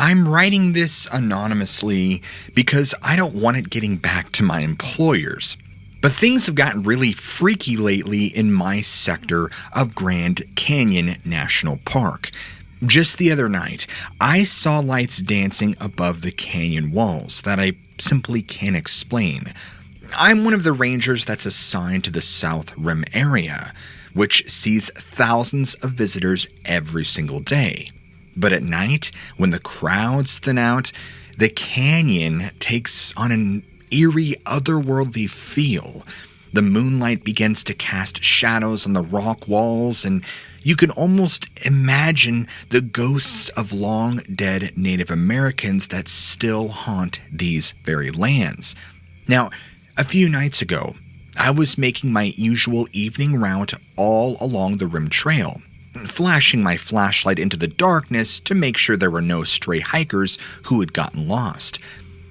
I'm writing this anonymously because I don't want it getting back to my employers. But things have gotten really freaky lately in my sector of Grand Canyon National Park. Just the other night, I saw lights dancing above the canyon walls that I simply can't explain. I'm one of the rangers that's assigned to the South Rim area, which sees thousands of visitors every single day. But at night, when the crowds thin out, the canyon takes on an eerie, otherworldly feel. The moonlight begins to cast shadows on the rock walls, and you can almost imagine the ghosts of long-dead Native Americans that still haunt these very lands. Now, a few nights ago, I was making my usual evening route all along the Rim Trail, flashing my flashlight into the darkness to make sure there were no stray hikers who had gotten lost.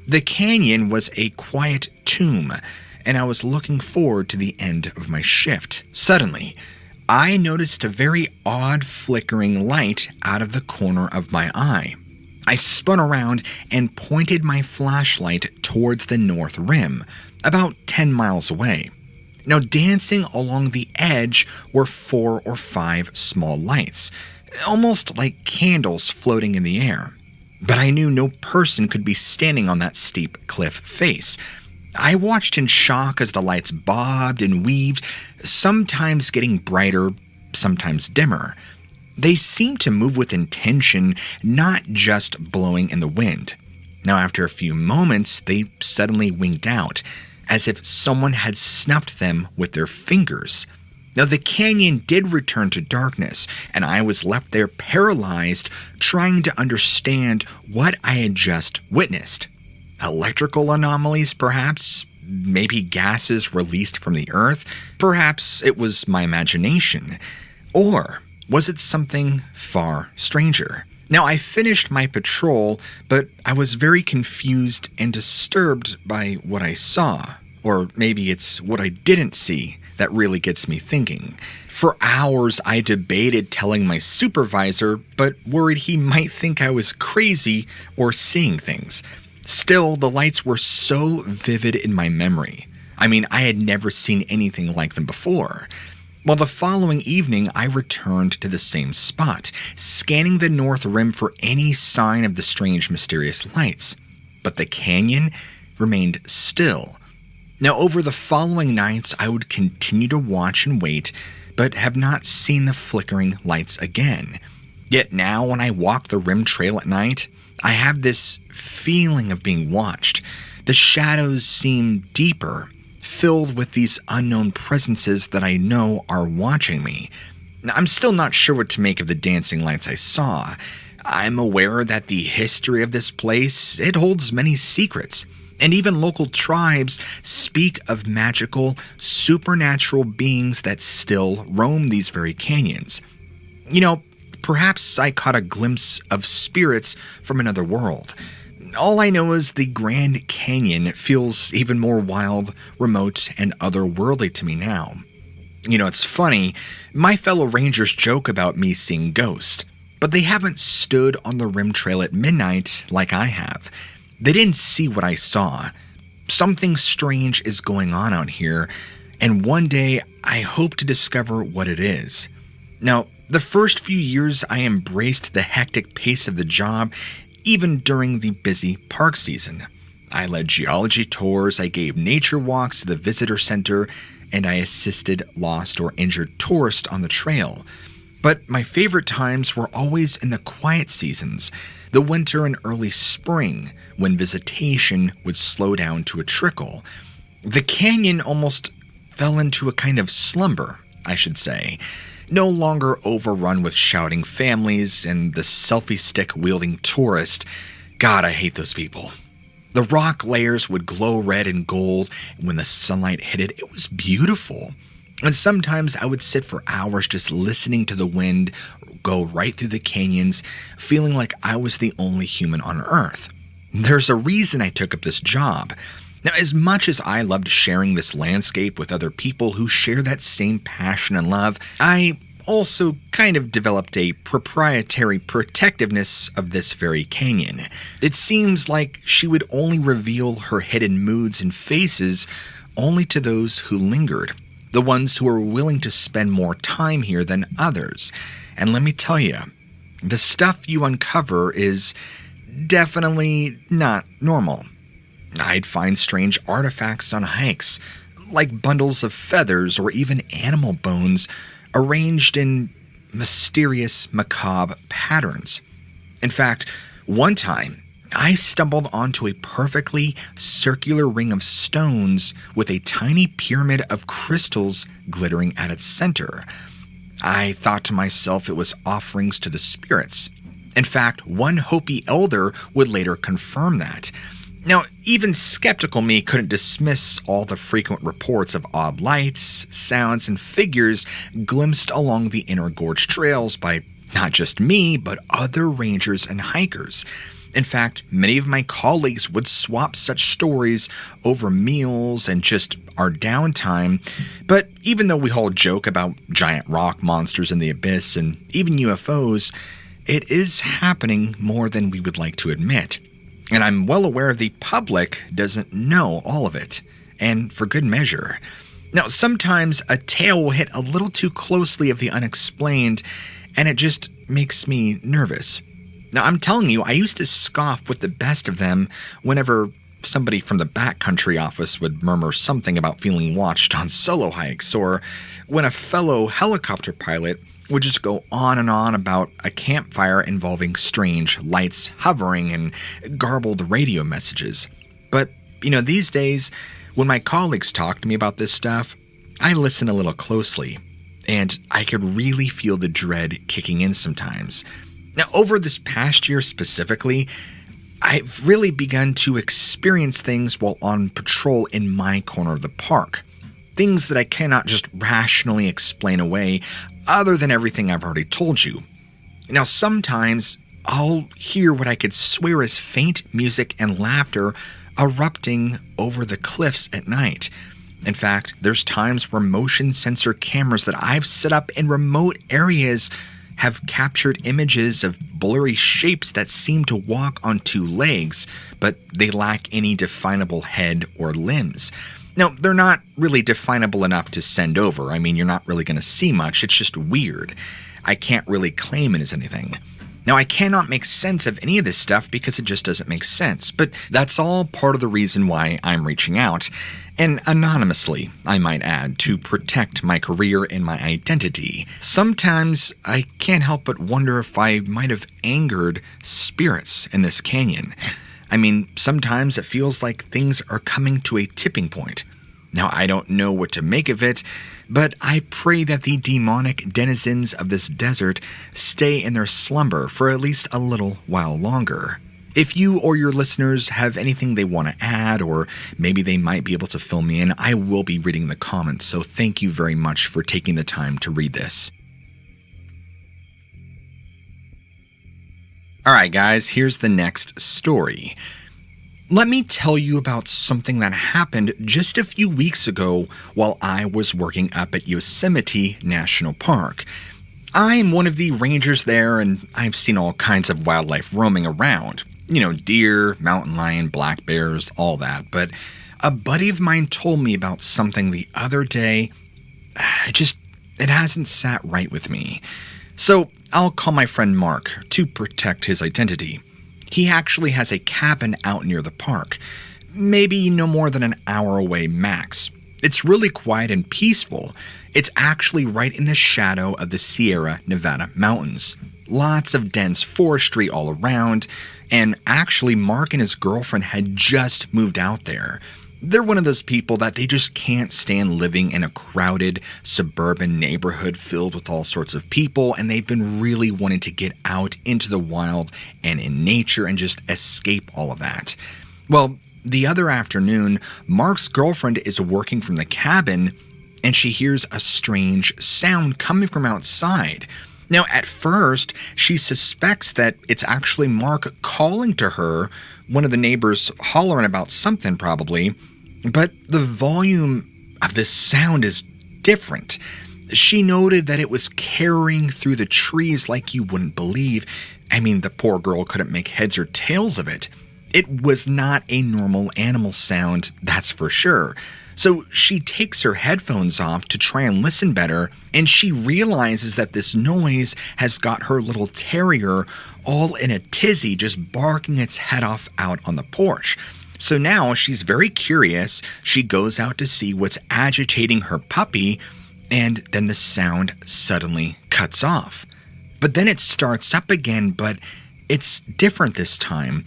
The canyon was a quiet tomb, and I was looking forward to the end of my shift. Suddenly, I noticed a very odd flickering light out of the corner of my eye. I spun around and pointed my flashlight towards the North Rim, about 10 miles away. Now, dancing along the edge were 4 or 5 small lights, almost like candles floating in the air. But I knew no person could be standing on that steep cliff face. I watched in shock as the lights bobbed and weaved, sometimes getting brighter, sometimes dimmer. They seemed to move with intention, not just blowing in the wind. Now, after a few moments, they suddenly winked out, as if someone had snuffed them with their fingers. Now, the canyon did return to darkness, and I was left there paralyzed, trying to understand what I had just witnessed. Electrical anomalies, perhaps? Maybe gases released from the earth? Perhaps it was my imagination. Or was it something far stranger? Now, I finished my patrol, but I was very confused and disturbed by what I saw. Or maybe it's what I didn't see that really gets me thinking. For hours, I debated telling my supervisor, but worried he might think I was crazy or seeing things. Still, the lights were so vivid in my memory. I mean, I had never seen anything like them before. Well, the following evening, I returned to the same spot, scanning the North Rim for any sign of the strange, mysterious lights. But the canyon remained still. Now, over the following nights, I would continue to watch and wait, but have not seen the flickering lights again. Yet now, when I walk the Rim Trail at night, I have this feeling of being watched. The shadows seem deeper, filled with these unknown presences that I know are watching me. Now, I'm still not sure what to make of the dancing lights I saw. I'm aware that the history of this place, it holds many secrets, and even local tribes speak of magical, supernatural beings that still roam these very canyons. You know, perhaps I caught a glimpse of spirits from another world. All I know is the Grand Canyon feels even more wild, remote, and otherworldly to me now. You know, it's funny, my fellow rangers joke about me seeing ghosts, but they haven't stood on the Rim Trail at midnight like I have. They didn't see what I saw. Something strange is going on out here, and one day I hope to discover what it is. Now, the first few years I embraced the hectic pace of the job, even during the busy park season. I led geology tours, I gave nature walks to the visitor center, and I assisted lost or injured tourists on the trail. But my favorite times were always in the quiet seasons, the winter and early spring, when visitation would slow down to a trickle. The canyon almost fell into a kind of slumber, I should say, no longer overrun with shouting families and the selfie stick wielding tourist. God, I hate those people. The rock layers would glow red and gold, and when the sunlight hit it, it was beautiful. And sometimes I would sit for hours just listening to the wind go right through the canyons, feeling like I was the only human on Earth. There's a reason I took up this job. Now, as much as I loved sharing this landscape with other people who share that same passion and love, I also kind of developed a proprietary protectiveness of this very canyon. It seems like she would only reveal her hidden moods and faces only to those who lingered, the ones who were willing to spend more time here than others. And let me tell you, the stuff you uncover is definitely not normal. I'd find strange artifacts on hikes, like bundles of feathers or even animal bones arranged in mysterious, macabre patterns. In fact, one time, I stumbled onto a perfectly circular ring of stones with a tiny pyramid of crystals glittering at its center. I thought to myself it was offerings to the spirits. In fact, one Hopi elder would later confirm that. Now, even skeptical me couldn't dismiss all the frequent reports of odd lights, sounds, and figures glimpsed along the inner gorge trails by not just me, but other rangers and hikers. In fact, many of my colleagues would swap such stories over meals and just our downtime. But even though we all joke about giant rock monsters in the abyss and even UFOs, it is happening more than we would like to admit. And I'm well aware the public doesn't know all of it, and for good measure. Now, sometimes a tale will hit a little too closely of the unexplained, and it just makes me nervous. Now, I'm telling you, I used to scoff with the best of them whenever somebody from the backcountry office would murmur something about feeling watched on solo hikes, or when a fellow helicopter pilot would just go on and on about a campfire involving strange lights hovering and garbled radio messages. But, these days, when my colleagues talk to me about this stuff, I listen a little closely, and I could really feel the dread kicking in sometimes. Now, over this past year specifically, I've really begun to experience things while on patrol in my corner of the park. Things that I cannot just rationally explain away other than everything I've already told you. Now, sometimes I'll hear what I could swear is faint music and laughter erupting over the cliffs at night. In fact, there's times where motion sensor cameras that I've set up in remote areas have captured images of blurry shapes that seem to walk on two legs, but they lack any definable head or limbs. Now, they're not really definable enough to send over. I mean, you're not really going to see much. It's just weird. I can't really claim it as anything. Now, I cannot make sense of any of this stuff because it just doesn't make sense, but that's all part of the reason why I'm reaching out, and anonymously, I might add, to protect my career and my identity. Sometimes I can't help but wonder if I might have angered spirits in this canyon. I mean, sometimes it feels like things are coming to a tipping point. Now, I don't know what to make of it, but I pray that the demonic denizens of this desert stay in their slumber for at least a little while longer. If you or your listeners have anything they want to add, or maybe they might be able to fill me in, I will be reading the comments, so thank you very much for taking the time to read this. Alright guys, here's the next story. Let me tell you about something that happened just a few weeks ago while I was working up at Yosemite National Park. I'm one of the rangers there, and I've seen all kinds of wildlife roaming around. Deer, mountain lion, black bears, all that. But a buddy of mine told me about something the other day. It hasn't sat right with me. So I'll call my friend Mark to protect his identity. He actually has a cabin out near the park, maybe no more than an hour away max. It's really quiet and peaceful. It's actually right in the shadow of the Sierra Nevada mountains. Lots of dense forestry all around, and actually Mark and his girlfriend had just moved out there. They're one of those people that they just can't stand living in a crowded suburban neighborhood filled with all sorts of people, and they've been really wanting to get out into the wild and in nature and just escape all of that. Well, the other afternoon, Mark's girlfriend is working from the cabin, and she hears a strange sound coming from outside. Now, at first, she suspects that it's actually Mark calling to her, one of the neighbors hollering about something probably, but the volume of this sound is different. She noted that it was carrying through the trees like you wouldn't believe. I mean, the poor girl couldn't make heads or tails of it. It was not a normal animal sound, that's for sure. So she takes her headphones off to try and listen better, and she realizes that this noise has got her little terrier all in a tizzy, just barking its head off out on the porch. So now she's very curious. She goes out to see what's agitating her puppy, and then the sound suddenly cuts off. But then it starts up again, but it's different this time.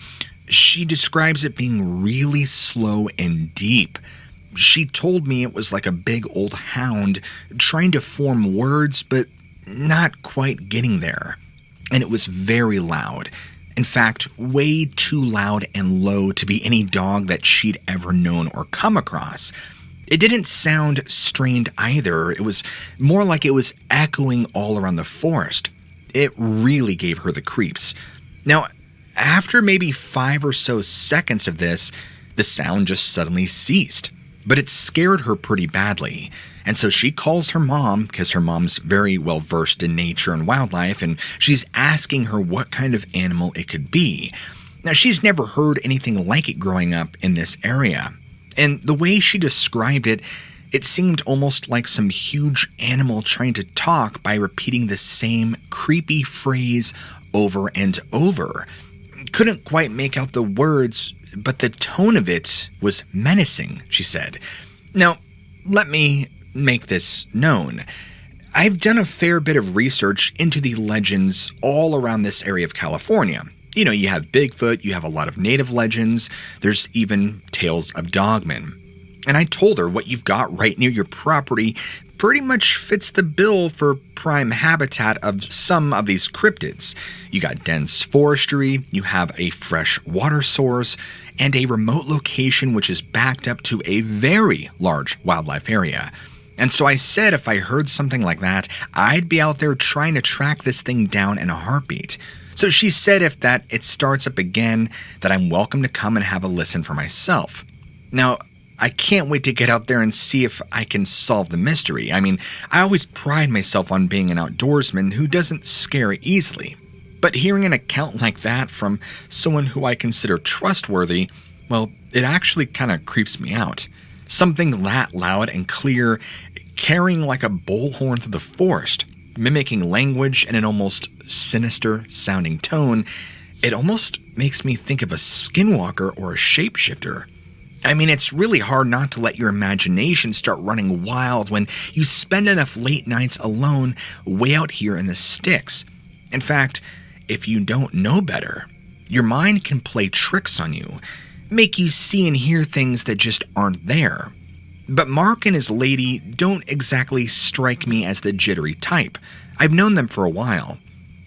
She describes it being really slow and deep. She told me it was like a big old hound trying to form words, but not quite getting there. And it was very loud. In fact, way too loud and low to be any dog that she'd ever known or come across. It didn't sound strained either. It was more like it was echoing all around the forest. It really gave her the creeps. Now, after maybe 5 or so seconds of this, the sound just suddenly ceased. But it scared her pretty badly. And so she calls her mom, because her mom's very well versed in nature and wildlife, and she's asking her what kind of animal it could be. Now, she's never heard anything like it growing up in this area. And the way she described it, it seemed almost like some huge animal trying to talk by repeating the same creepy phrase over and over. Couldn't quite make out the words, but the tone of it was menacing, she said. Now, let me make this known. I've done a fair bit of research into the legends all around this area of California. You know, you have Bigfoot, you have a lot of native legends, there's even tales of Dogman. And I told her what you've got right near your property pretty much fits the bill for prime habitat of some of these cryptids. You got dense forestry, you have a fresh water source, and a remote location which is backed up to a very large wildlife area. And so I said if I heard something like that, I'd be out there trying to track this thing down in a heartbeat. So she said if it starts up again, that I'm welcome to come and have a listen for myself. Now, I can't wait to get out there and see if I can solve the mystery. I mean, I always pride myself on being an outdoorsman who doesn't scare easily. But hearing an account like that from someone who I consider trustworthy, well, it actually kind of creeps me out. Something that loud and clear, carrying like a bullhorn through the forest, mimicking language in an almost sinister sounding tone, it almost makes me think of a skinwalker or a shapeshifter. I mean, it's really hard not to let your imagination start running wild when you spend enough late nights alone way out here in the sticks. In fact, if you don't know better, your mind can play tricks on you, make you see and hear things that just aren't there. But Mark and his lady don't exactly strike me as the jittery type. I've known them for a while.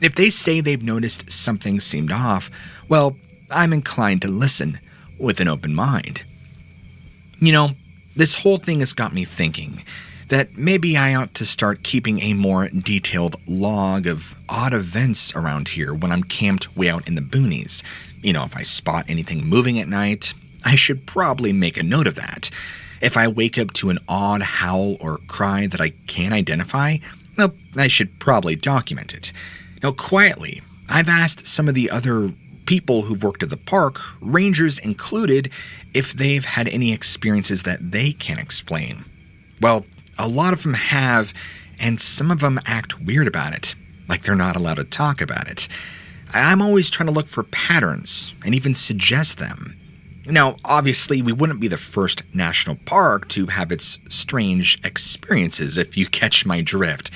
If they say they've noticed something seemed off, well, I'm inclined to listen with an open mind. You know, this whole thing has got me thinking that maybe I ought to start keeping a more detailed log of odd events around here when I'm camped way out in the boonies. You know, if I spot anything moving at night, I should probably make a note of that. If I wake up to an odd howl or cry that I can't identify, well, I should probably document it. Now, quietly, I've asked some of the other people who've worked at the park, rangers included, if they've had any experiences that they can explain. Well, a lot of them have, and some of them act weird about it, like they're not allowed to talk about it. I'm always trying to look for patterns and even suggest them. Now, obviously, we wouldn't be the first national park to have its strange experiences, if you catch my drift.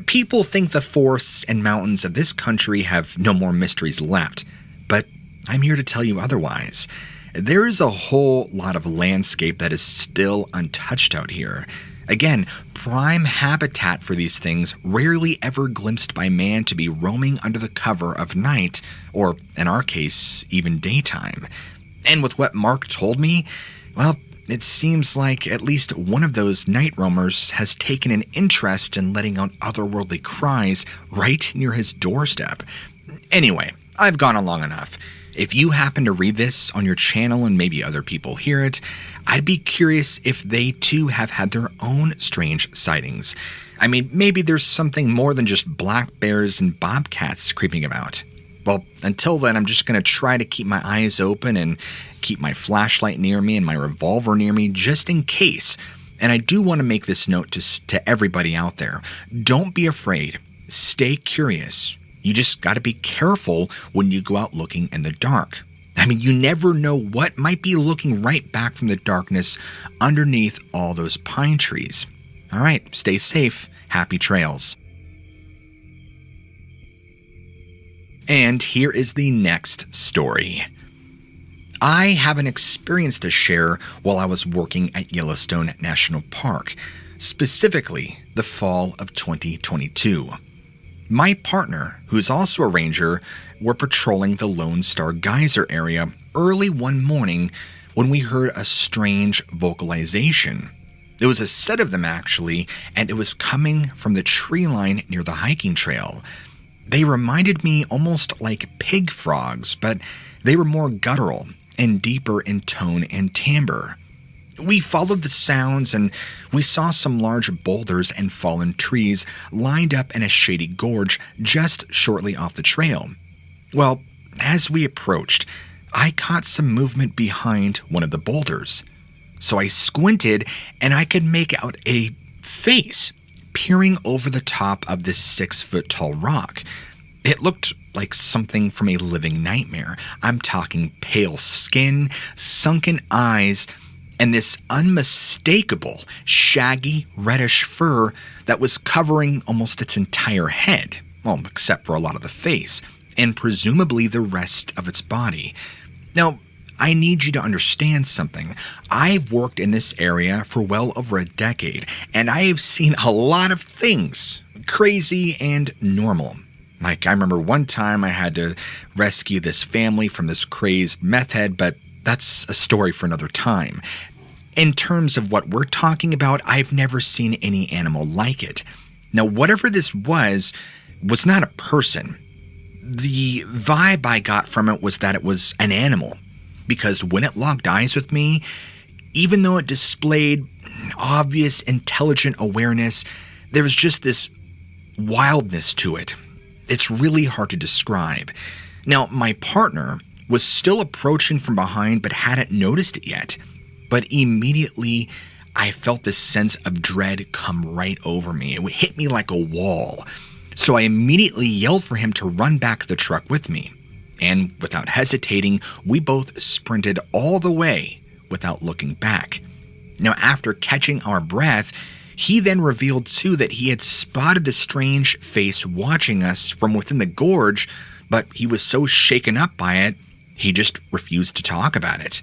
People think the forests and mountains of this country have no more mysteries left, but I'm here to tell you otherwise. There is a whole lot of landscape that is still untouched out here. Again, prime habitat for these things, rarely ever glimpsed by man to be roaming under the cover of night, or in our case, even daytime. And with what Mark told me, well, it seems like at least one of those night roamers has taken an interest in letting out otherworldly cries right near his doorstep. Anyway, I've gone on long enough. If you happen to read this on your channel and maybe other people hear it, I'd be curious if they too have had their own strange sightings. I mean, maybe there's something more than just black bears and bobcats creeping about. Well, until then, I'm just going to try to keep my eyes open and keep my flashlight near me and my revolver near me just in case. And I do want to make this note to everybody out there. Don't be afraid. Stay curious. You just got to be careful when you go out looking in the dark. I mean, you never know what might be looking right back from the darkness underneath all those pine trees. All right, stay safe. Happy trails. And here is the next story. I have an experience to share while I was working at Yellowstone National Park, specifically the fall of 2022. My partner, who's also a ranger, were patrolling the Lone Star Geyser area early one morning when we heard a strange vocalization. It was a set of them actually, and it was coming from the tree line near the hiking trail. They reminded me almost like pig frogs, but they were more guttural and deeper in tone and timbre. We followed the sounds and we saw some large boulders and fallen trees lined up in a shady gorge just shortly off the trail. Well, as we approached, I caught some movement behind one of the boulders. So I squinted and I could make out a face peering over the top of this 6-foot-tall rock. It looked like something from a living nightmare. I'm talking pale skin, sunken eyes, and this unmistakable, shaggy, reddish fur that was covering almost its entire head, well, except for a lot of the face, and presumably the rest of its body. Now, I need you to understand something. I've worked in this area for well over a decade, and I have seen a lot of things, crazy and normal. Like, I remember one time I had to rescue this family from this crazed meth head, but that's a story for another time. In terms of what we're talking about, I've never seen any animal like it. Now, whatever this was not a person. The vibe I got from it was that it was an animal, because when it locked eyes with me, even though it displayed obvious intelligent awareness, there was just this wildness to it. It's really hard to describe. Now, my partner was still approaching from behind but hadn't noticed it yet. But immediately, I felt this sense of dread come right over me. It would hit me like a wall. So I immediately yelled for him to run back to the truck with me. And without hesitating, we both sprinted all the way without looking back. Now, after catching our breath, he then revealed too that he had spotted the strange face watching us from within the gorge, but he was so shaken up by it, he just refused to talk about it.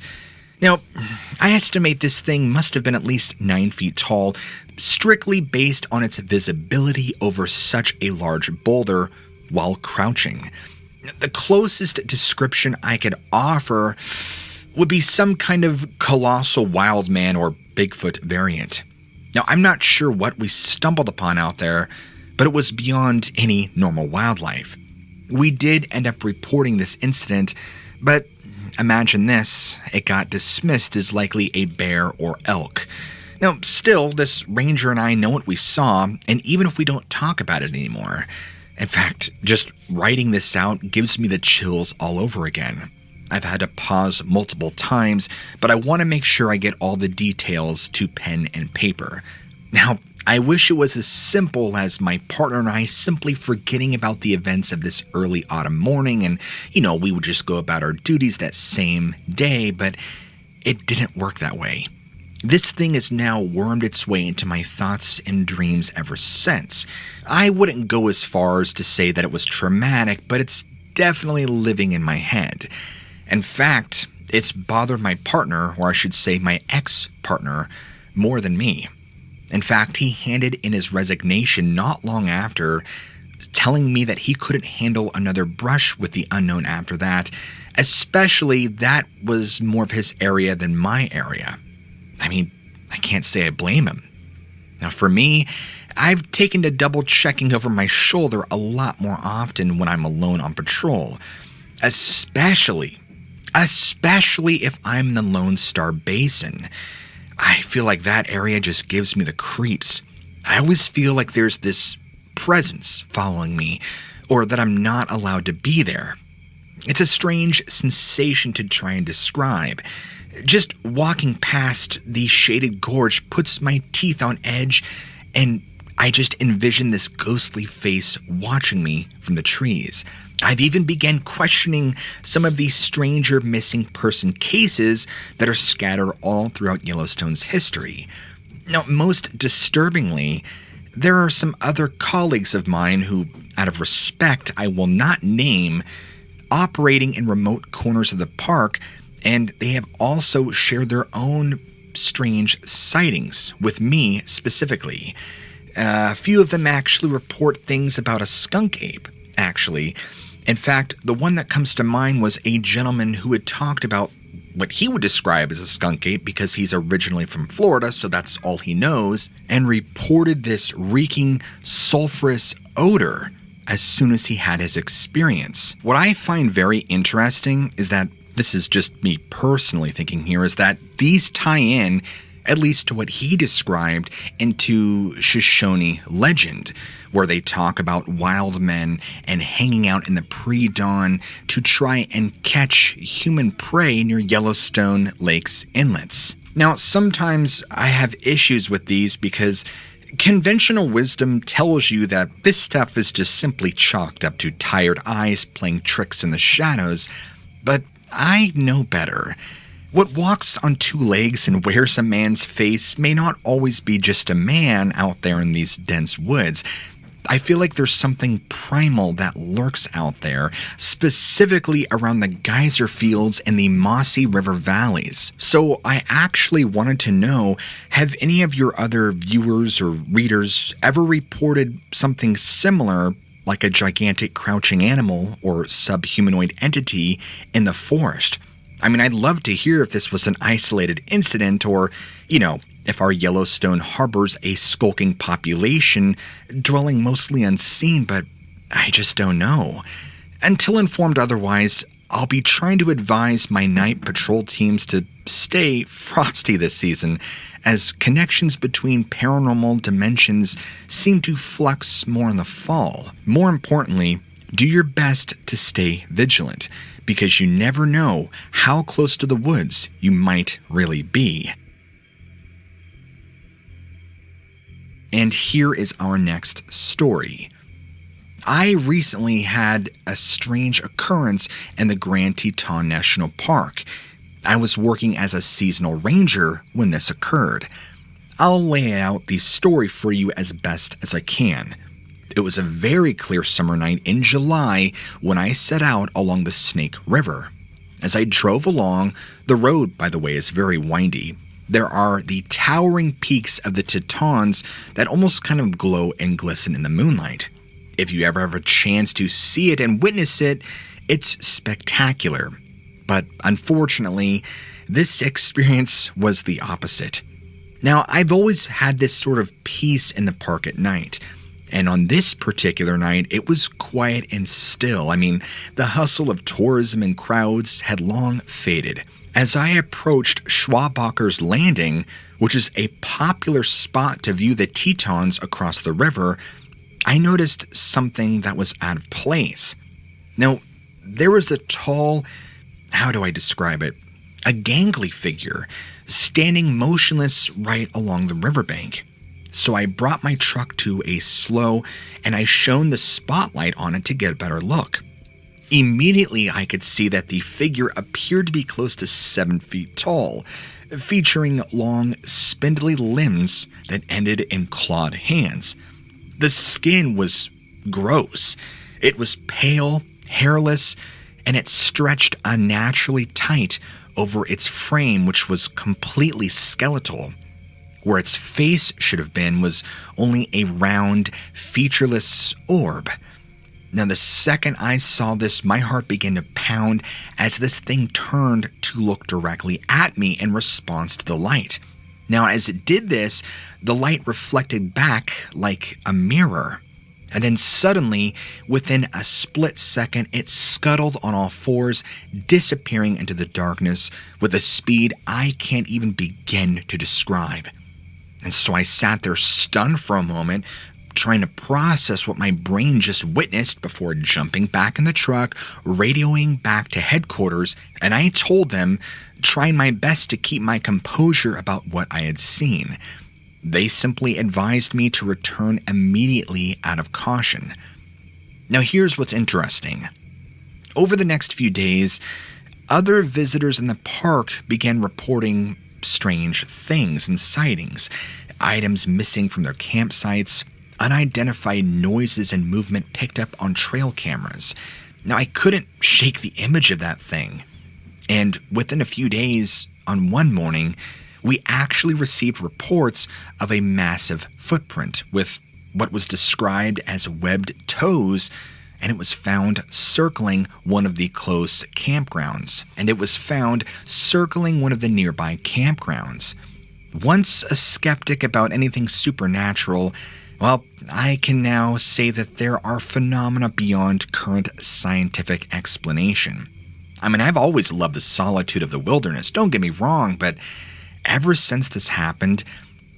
Now, I estimate this thing must have been at least 9 feet tall, strictly based on its visibility over such a large boulder while crouching. The closest description I could offer would be some kind of colossal wild man or Bigfoot variant. Now, I'm not sure what we stumbled upon out there, but it was beyond any normal wildlife. We did end up reporting this incident, but imagine this, it got dismissed as likely a bear or elk. Now, still, this ranger and I know what we saw, and even if we don't talk about it anymore, in fact, just writing this out gives me the chills all over again. I've had to pause multiple times, but I want to make sure I get all the details to pen and paper. Now, I wish it was as simple as my partner and I simply forgetting about the events of this early autumn morning and, we would just go about our duties that same day, but it didn't work that way. This thing has now wormed its way into my thoughts and dreams ever since. I wouldn't go as far as to say that it was traumatic, but it's definitely living in my head. In fact, it's bothered my partner, or I should say my ex-partner, more than me. In fact, he handed in his resignation not long after, telling me that he couldn't handle another brush with the unknown after that, especially that was more of his area than my area. I mean, I can't say I blame him. Now, for me, I've taken to double-checking over my shoulder a lot more often when I'm alone on patrol, especially especially if I'm in the Lone Star Basin. I feel like that area just gives me the creeps. I always feel like there's this presence following me, or that I'm not allowed to be there. It's a strange sensation to try and describe. Just walking past the shaded gorge puts my teeth on edge, and I just envision this ghostly face watching me from the trees. I've even begun questioning some of these stranger missing person cases that are scattered all throughout Yellowstone's history. Now, most disturbingly, there are some other colleagues of mine who, out of respect I will not name, operating in remote corners of the park, and they have also shared their own strange sightings with me specifically. A few of them actually report things about a skunk ape, actually. In fact, the one that comes to mind was a gentleman who had talked about what he would describe as a skunk ape because he's originally from Florida, so that's all he knows, and reported this reeking, sulfurous odor as soon as he had his experience. What I find very interesting is that, this is just me personally thinking here, is that these tie in, at least to what he described, into Shoshone legend, where they talk about wild men and hanging out in the pre-dawn to try and catch human prey near Yellowstone Lake's inlets. Now, sometimes I have issues with these because conventional wisdom tells you that this stuff is just simply chalked up to tired eyes playing tricks in the shadows, but I know better. What walks on two legs and wears a man's face may not always be just a man out there in these dense woods. I feel like there's something primal that lurks out there, specifically around the geyser fields and the mossy river valleys. So I actually wanted to know, have any of your other viewers or readers ever reported something similar, like a gigantic crouching animal or subhumanoid entity in the forest? I mean, I'd love to hear if this was an isolated incident or, if our Yellowstone harbors a skulking population dwelling mostly unseen, but I just don't know. Until informed otherwise, I'll be trying to advise my night patrol teams to stay frosty this season, as connections between paranormal dimensions seem to flux more in the fall. More importantly, do your best to stay vigilant, because you never know how close to the woods you might really be. And here is our next story. I recently had a strange occurrence in the Grand Teton National Park. I was working as a seasonal ranger when this occurred. I'll lay out the story for you as best as I can. It was a very clear summer night in July when I set out along the Snake River. As I drove along, the road, by the way, is very windy. There are the towering peaks of the Tetons that almost kind of glow and glisten in the moonlight. If you ever have a chance to see it and witness it, it's spectacular. But unfortunately, this experience was the opposite. Now, I've always had this sort of peace in the park at night. And on this particular night, it was quiet and still. I mean, the hustle of tourism and crowds had long faded. As I approached Schwabacher's Landing, which is a popular spot to view the Tetons across the river, I noticed something that was out of place. Now, there was a tall, how do I describe it? A gangly figure standing motionless right along the riverbank. So I brought my truck to a slow and I shone the spotlight on it to get a better look. Immediately, I could see that the figure appeared to be close to 7 feet tall, featuring long, spindly limbs that ended in clawed hands. The skin was gross. It was pale, hairless, and it stretched unnaturally tight over its frame, which was completely skeletal. Where its face should have been was only a round, featureless orb. Now, the second I saw this, my heart began to pound as this thing turned to look directly at me in response to the light. Now, as it did this, the light reflected back like a mirror. And then suddenly, within a split second, it scuttled on all fours, disappearing into the darkness with a speed I can't even begin to describe. And so I sat there stunned for a moment, trying to process what my brain just witnessed before jumping back in the truck, radioing back to headquarters, and I told them, trying my best to keep my composure about what I had seen. They simply advised me to return immediately out of caution. Now here's what's interesting. Over the next few days, other visitors in the park began reporting strange things and sightings, items missing from their campsites, unidentified noises and movement picked up on trail cameras. Now I couldn't shake the image of that thing. And within a few days, on one morning, we actually received reports of a massive footprint with what was described as webbed toes, and it was found circling one of the close campgrounds. Once a skeptic about anything supernatural, well, I can now say that there are phenomena beyond current scientific explanation. I mean, I've always loved the solitude of the wilderness, don't get me wrong, but ever since this happened,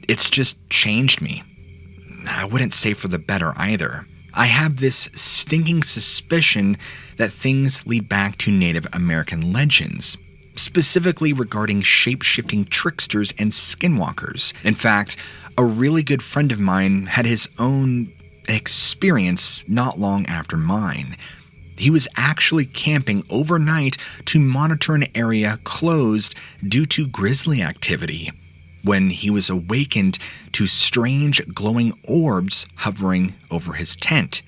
it's just changed me. I wouldn't say for the better either. I have this stinking suspicion that things lead back to Native American legends, specifically regarding shape-shifting tricksters and skinwalkers. In fact, a really good friend of mine had his own experience not long after mine. He was actually camping overnight to monitor an area closed due to grizzly activity when he was awakened to strange glowing orbs hovering over his tent.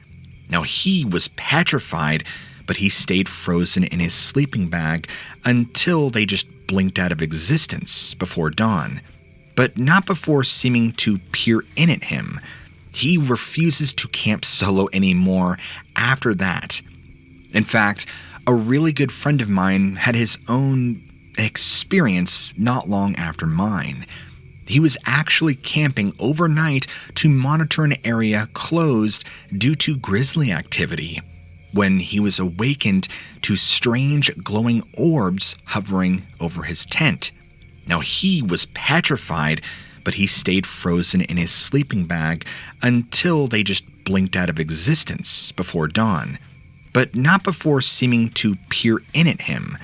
Now he was petrified, but he stayed frozen in his sleeping bag until they just blinked out of existence before dawn, but not before seeming to peer in at him. He refuses to camp solo anymore after that. In fact, a really good friend of mine had his own experience not long after mine. He was actually camping overnight to monitor an area closed due to grizzly activity when he was awakened to strange glowing orbs hovering over his tent. Now he was petrified, but he stayed frozen in his sleeping bag until they just blinked out of existence before dawn, but not before seeming to peer in at him.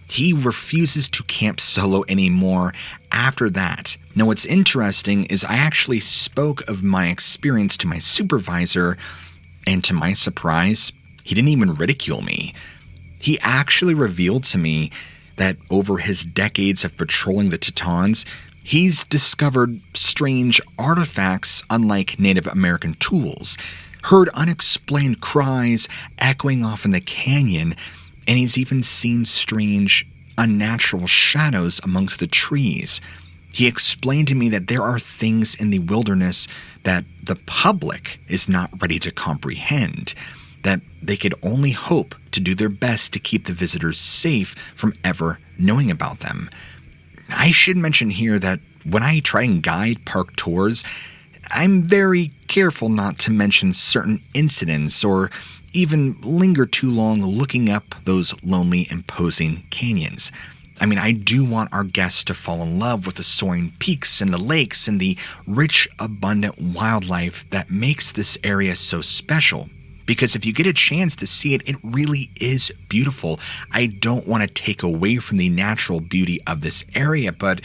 He refuses to camp solo anymore after that. Now what's interesting is I actually spoke of my experience to my supervisor, and to my surprise, he didn't even ridicule me. He actually revealed to me that over his decades of patrolling the Tetons, he's discovered strange artifacts unlike Native American tools, heard unexplained cries echoing off in the canyon, and he's even seen strange, unnatural shadows amongst the trees. He explained to me that there are things in the wilderness that the public is not ready to comprehend, that they could only hope to do their best to keep the visitors safe from ever knowing about them. I should mention here that when I try and guide park tours, I'm very careful not to mention certain incidents or even linger too long looking up those lonely, imposing canyons. I mean, I do want our guests to fall in love with the soaring peaks and the lakes and the rich, abundant wildlife that makes this area so special. Because if you get a chance to see it, it really is beautiful. I don't want to take away from the natural beauty of this area, but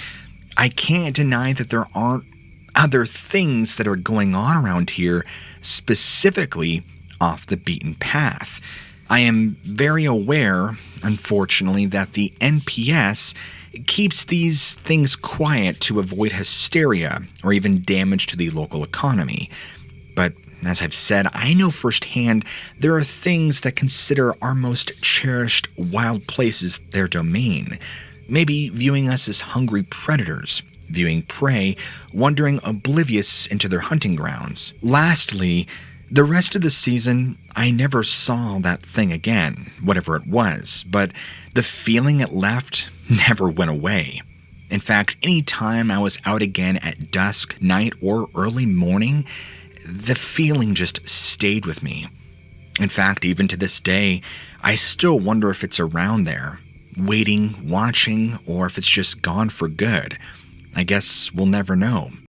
I can't deny that there aren't other things that are going on around here, specifically off the beaten path. I am very aware, unfortunately, that the NPS keeps these things quiet to avoid hysteria or even damage to the local economy. But as I've said, I know firsthand there are things that consider our most cherished wild places their domain, maybe viewing us as hungry predators, viewing prey, wandering oblivious into their hunting grounds. Lastly, the rest of the season, I never saw that thing again, whatever it was, but the feeling it left never went away. In fact, any time I was out again at dusk, night, or early morning, the feeling just stayed with me. In fact, even to this day, I still wonder if it's around there, waiting, watching, or if it's just gone for good. I guess we'll never know.